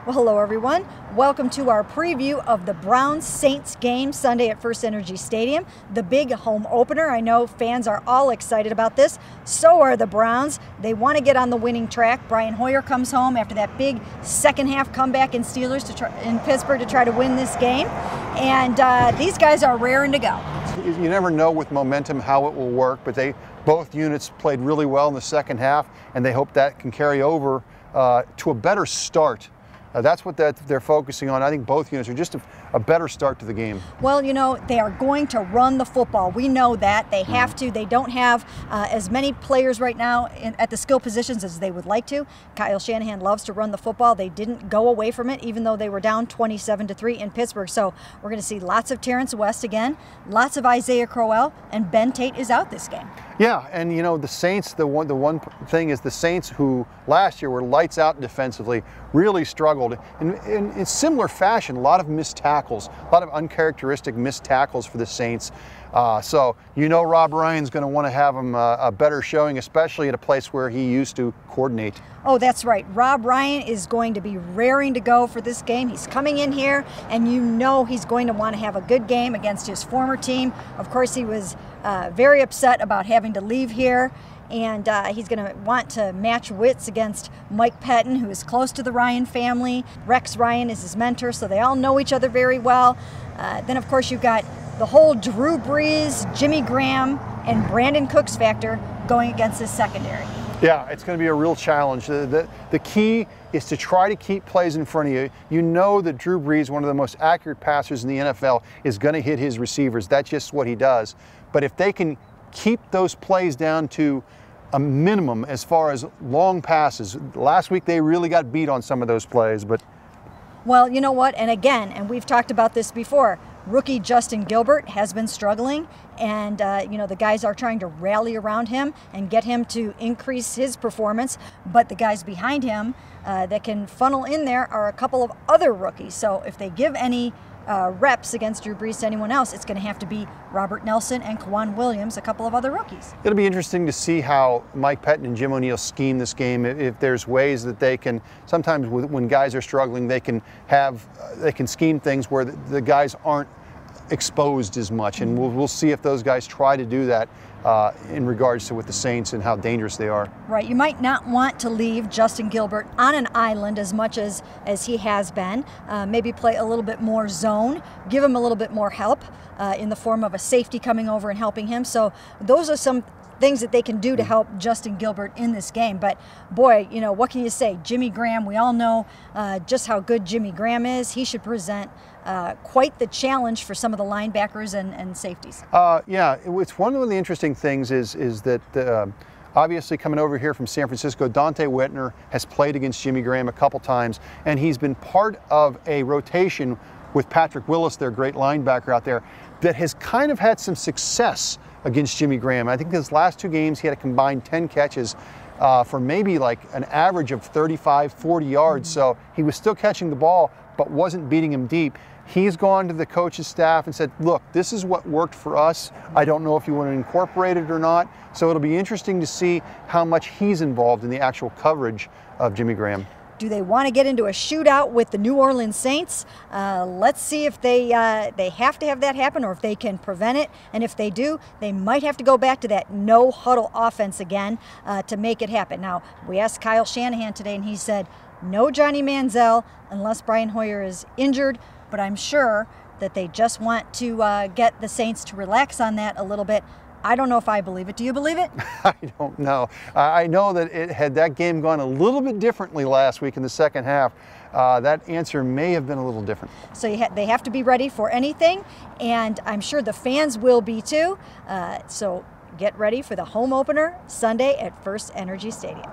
Well, hello everyone. Welcome to our preview of the Browns-Saints game Sunday at FirstEnergy Stadium, the big home opener. I know fans are all excited about this. So are the Browns. They want to get on the winning track. Brian Hoyer comes home after that big second half comeback in Pittsburgh to try to win this game. And these guys are raring to go. You never know with momentum how it will work, but both units played really well in the second half, and they hope that can carry over to a better start. That's what they're focusing on. I think both units are just a better start to the game. Well, you know, they are going to run the football. We know that. They have to. They don't have as many players right now at the skill positions as they would like to. Kyle Shanahan loves to run the football. They didn't go away from it, even though they were down 27-3 in Pittsburgh. So we're going to see lots of Terrence West again, lots of Isaiah Crowell, and Ben Tate is out this game. Yeah, and you know, the Saints, the one thing is the Saints, who last year were lights out defensively, really struggled. In similar fashion, a lot of missed tackles, a lot of uncharacteristic missed tackles for the Saints. So you know Rob Ryan's going to want to have him a better showing, especially at a place where he used to coordinate. Oh, that's right. Rob Ryan is going to be raring to go for this game. He's coming in here, and you know he's going to want to have a good game against his former team. Of course, he was very upset about having to leave here, and he's going to want to match wits against Mike Pettin, who is close to the Ryan family. Rex Ryan is his mentor, so they all know each other very well. Then, of course, you've got the whole Drew Brees, Jimmy Graham, and Brandon Cooks factor going against his secondary. Yeah, it's going to be a real challenge. The key is to try to keep plays in front of you. You know that Drew Brees, one of the most accurate passers in the NFL, is going to hit his receivers. That's just what he does. But if they can keep those plays down to a minimum as far as long passes, last week they really got beat on some of those plays. But well, you know what? And again, and we've talked about this before, rookie Justin Gilbert has been struggling, and you know, the guys are trying to rally around him and get him to increase his performance, but the guys behind him that can funnel in there are a couple of other rookies. So if they give any reps against Drew Brees to anyone else, it's going to have to be Robert Nelson and Kwan Williams, a couple of other rookies. It'll be interesting to see how Mike Pettin and Jim O'Neill scheme this game. If there's ways that they can, sometimes when guys are struggling, they can scheme things where the guys aren't exposed as much, and we'll see if those guys try to do that in regards to with the Saints and how dangerous they are. Right, you might not want to leave Justin Gilbert on an island as much as he has been. Maybe play a little bit more zone, give him a little bit more help in the form of a safety coming over and helping him. So those are some things that they can do to help Justin Gilbert in this game. But boy, you know, what can you say? Jimmy Graham, we all know just how good Jimmy Graham is. He should present quite the challenge for some of the linebackers and safeties. Yeah, it's one of the interesting things is that obviously coming over here from San Francisco, Dante Whitner has played against Jimmy Graham a couple times, and he's been part of a rotation with Patrick Willis, their great linebacker out there, that has kind of had some success against Jimmy Graham. I think his last two games he had a combined 10 catches for maybe like an average of 35, 40 yards. So he was still catching the ball, but wasn't beating him deep. He's gone to the coach's staff and said, look, this is what worked for us. I don't know if you want to incorporate it or not. So it'll be interesting to see how much he's involved in the actual coverage of Jimmy Graham. Do they want to get into a shootout with the New Orleans Saints? Let's see if they have to have that happen or if they can prevent it. And if they do, they might have to go back to that no-huddle offense again to make it happen. Now, we asked Kyle Shanahan today, and he said, no Johnny Manziel unless Brian Hoyer is injured. But I'm sure that they just want to get the Saints to relax on that a little bit. I don't know if I believe it. Do you believe it? I don't know. I know that had that game gone a little bit differently last week in the second half, that answer may have been a little different. So they have to be ready for anything, and I'm sure the fans will be too. So get ready for the home opener Sunday at FirstEnergy Stadium.